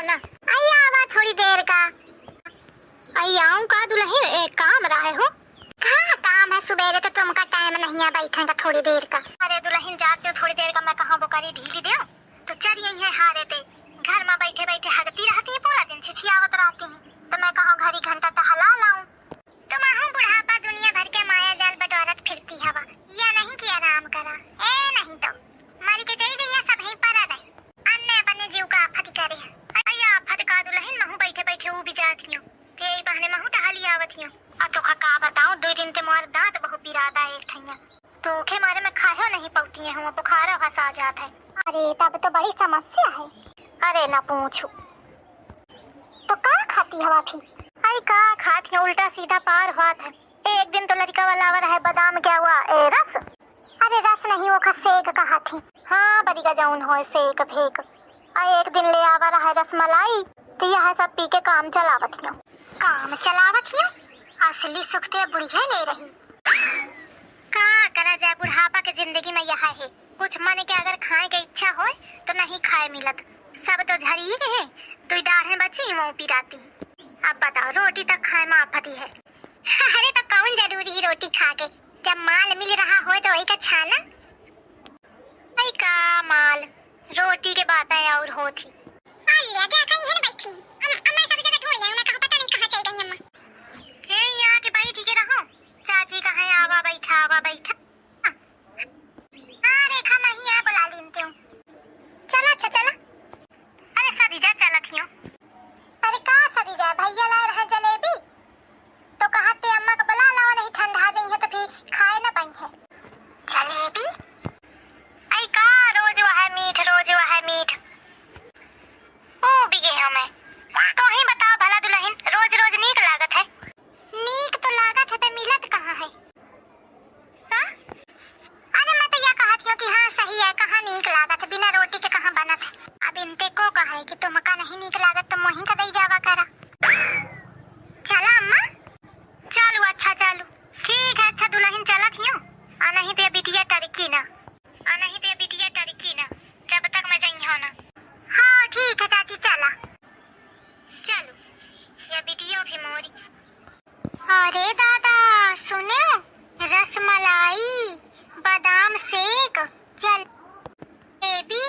ना। आई आवा थोड़ी देर का। आई आऊं का दुल्हन, एक काम रहा हो। हाँ काम है, सुबह तो तुमका टाइम नहीं है बैठने का थोड़ी देर का। अरे दुल्हन जाते हो थोड़ी देर का, मैं कहाँ बुकारी ढीली दे तो चल यही है हारे पे घर में बैठे बैठे हगती रहती है पूरा दिन, छिछियावत रहती है तो मैं कहाँ घड़ी घंटा टहला लाऊं। तुम आहू बुढ़ापा दुनिया भर के माया जाल बटोरत फिरती हवा, या नहीं कि आराम करा। ए नहीं तो मारी के दे दिया सब ही पर रहे अन्य बने जीव का आफत करे। अया आफत का दुल्हन महू बैठे बैठे ऊ भी जाती हूँ ते बहने महू टहली आवत हूँ। आ तो का बताऊं, 2 दिन ते मोर दांत बहुत पिराता एक ठैया तो के मारे में खाए नहीं पौती है, हूँ बुखार हंसा जात है। अरे तब तो बड़ी समस्या है। अरे ना पूछो तो का खाती हवा थी। अरे का खाती उल्टा सीधा पार हुआ था। एक दिन तो लड़का वाला आवर है बादाम क्या हुआ ए रस। अरे रस नहीं वो सेक कहा थी। हाँ बड़ी जाऊन हो सेक फेक। एक दिन ले आवर है रसमलाई तो यह सब पी के काम चलावत हूँ। काम चलावत हूँ असली सुख ते बुढ़िया ले रही। का करा जाए बुढ़ापा के जिंदगी में यह है, कुछ मन के अगर खाए के इच्छा हो तो नहीं खाए मिलत, सब तो झड़ी के है। 2 दाढ़ें बची वो पिराती। अब बताओ रोटी तक खाए में आफती है। अरे तो कौन जरूरी रोटी खा के, जब माल मिल रहा हो तो वही का छाना। भाई का माल रोटी के बातें और होती। अल्लाह क्या कहीं है बैठी अम्मा सब जगह ढूंढ मैं कहां पता नहीं कहां चल गई अम्मा। हे यहां के बैठी के रहो, चाची कहां है आवा बैठा। हां रेखा मैं ही है बुला लेती हूं। चला अच्छा चला। अरे सरीजा चलत हियो। अरे का सरीजा भैया ला रहा जलेबी तो कहते अम्मा को बुला लाओ नहीं ठंडा देंगे तो फिर खाए ना पाएंगे जलेबी। आई का रोज वह मीठ ओ बिगे हमें तो ही बताओ भला दुल्हन, रोज रोज नीक लागत है। नीक तो लागत है तो मिलत कहाँ है। हाँ? अरे मैं तो यह कहती हूँ कि हाँ सही है, कहाँ नीक लागत है, बिना रोटी के कहाँ बनत है। अब इनते को कहा है कि तुमका नहीं नीक लागत तुम वहीं का दई जावा करा। चला अम्मा चलो अच्छा चलो ठीक है। अच्छा दुल्हन चलत हियो आ नहीं तो बिटिया टरकी ना जब तक मैं जाई हो ना। हाँ ठीक है चाची चला चलो ये बिटिया भी मोरी। अरे दादा सुने रसमलाई बादाम शेक जलेबी,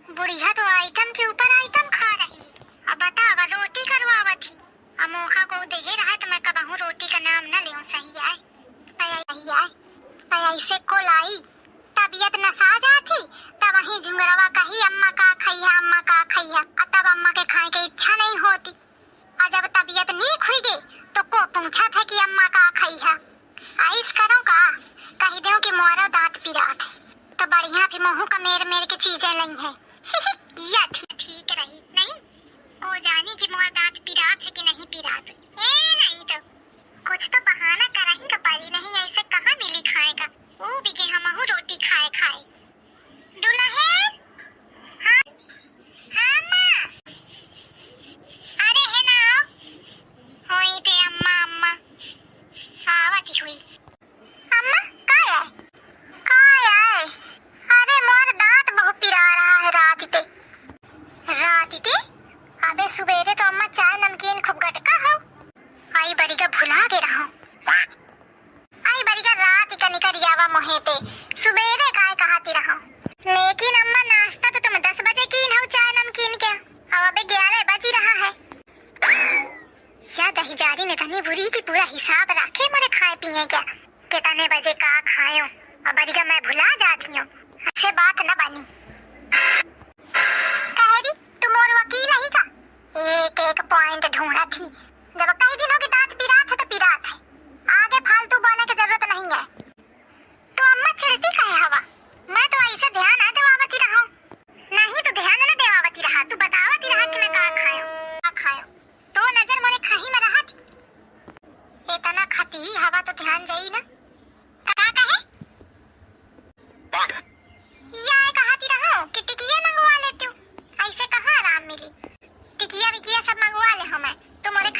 बुढ़िया तो आइटम के ऊपर आइटम खा रही। अब बतावा रोटी करवावा थी, अब मौका को दे रहा है तो मैं कब हूँ रोटी का नाम न ले। सही है ऐसे को लाई तबीयत नसा जाती तब वहीं झुमरवा कही अम्मा का खैया तब अम्मा के खाए के इच्छा नहीं होती। और जब तबीयत नीक हुई गई तो को पूछा था कि अम्मा का खैया आइस करो का कही दो कि मोरा दांत पिरात तो बढ़िया भी मुँह का मेर के चीजें नहीं है। या ठीक रही नहीं ओ जानी कि मोरा दांत पिरात है कि नहीं पिरात। नहीं तो कुछ तो बहाना करा ही का पारी नहीं, ऐसे कहाँ मिली खाए का। वो भी के हम रोटी खाए दुल्हन। हाँ हाँ माँ अरे है ना होई ते अम्मा आवती हुई। अम्मा काय आए। अरे मोर दांत बहुत पिरा रहा है रात ते अबे सुबेरे तो अम्मा चाय नमकीन खूब गटका हो आई बड़ी का भुला के रहो। आई बड़ी का रात का निकरियावा मोहे पे सुबेरे काय कहती रहो। लेकिन अम्मा नाश्ता तो तुम 10 बजे की हो चाय नमकीन के अब अबे 11 बज रहा है। या दही जारी में तनी बुरी की पूरा हिसाब रखे मेरे खाए पिए क्या कितने बजे का खाए अब बड़ी का मैं भुला जाती हूँ। अच्छे बात न बनी कहेगी तुम और वकील ही का एक पॉइंट ढूंढा थी। जब कई दिनों की दांत पिरात है तो पिरात है, आगे फालतू बोलने की जरूरत नहीं है। तो अम्मा चिढ़ती कहे हवा, मैं तो ऐसे ध्यान न देवावती रहा नहीं तो ध्यान न देवावती रहा तू बतावती रहा कि मैं का खायो तो नजर मोरे खाही में रहा थी। इतना खाती ही हवा तो ध्यान जाई ना का कहे या कहती रहो कि टिकिया मंगवा लेती हूँ। ऐसे कहाँ आराम मिली, टिकिया विकिया सब मंगवा ले हमें तो मोरे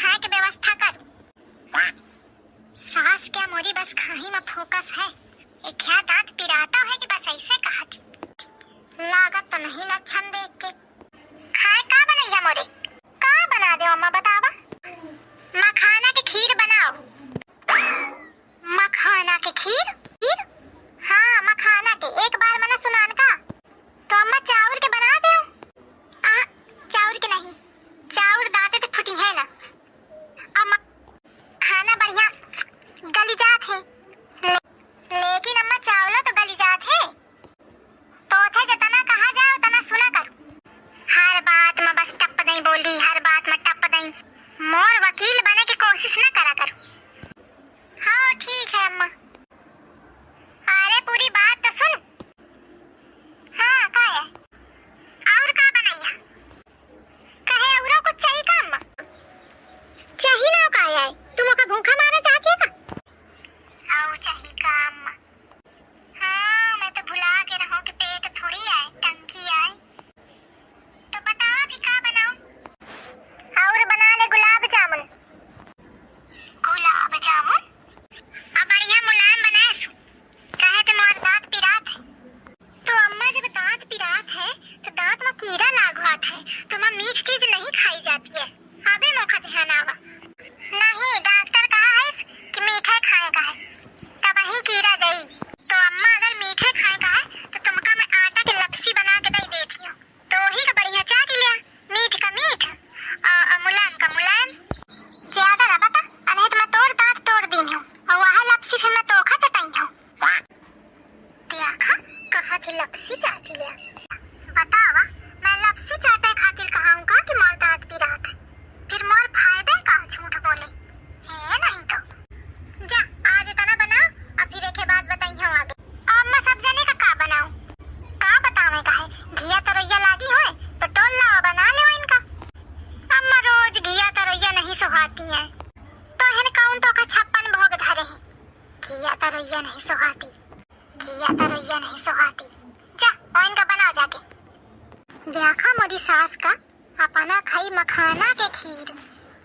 मखाना के खीर,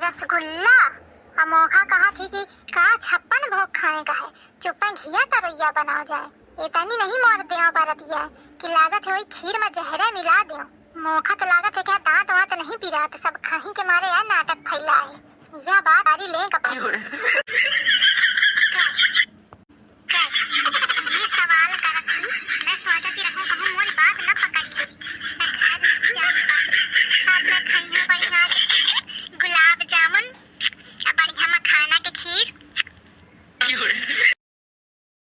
रसगुल्ला, अमोखा कहा थी कि का 56 भोग खाने का है, चुप्पा घिया तरैया बनाओ जाए। इतनी नहीं मोर देव बरतिया कि लागत है वही खीर में जहरे मिला दो। मोखा तो लागत है क्या दांत वात नहीं पिरात, सब खाही के मारे यार नाटक फैला है। यह बात आरी ले कपा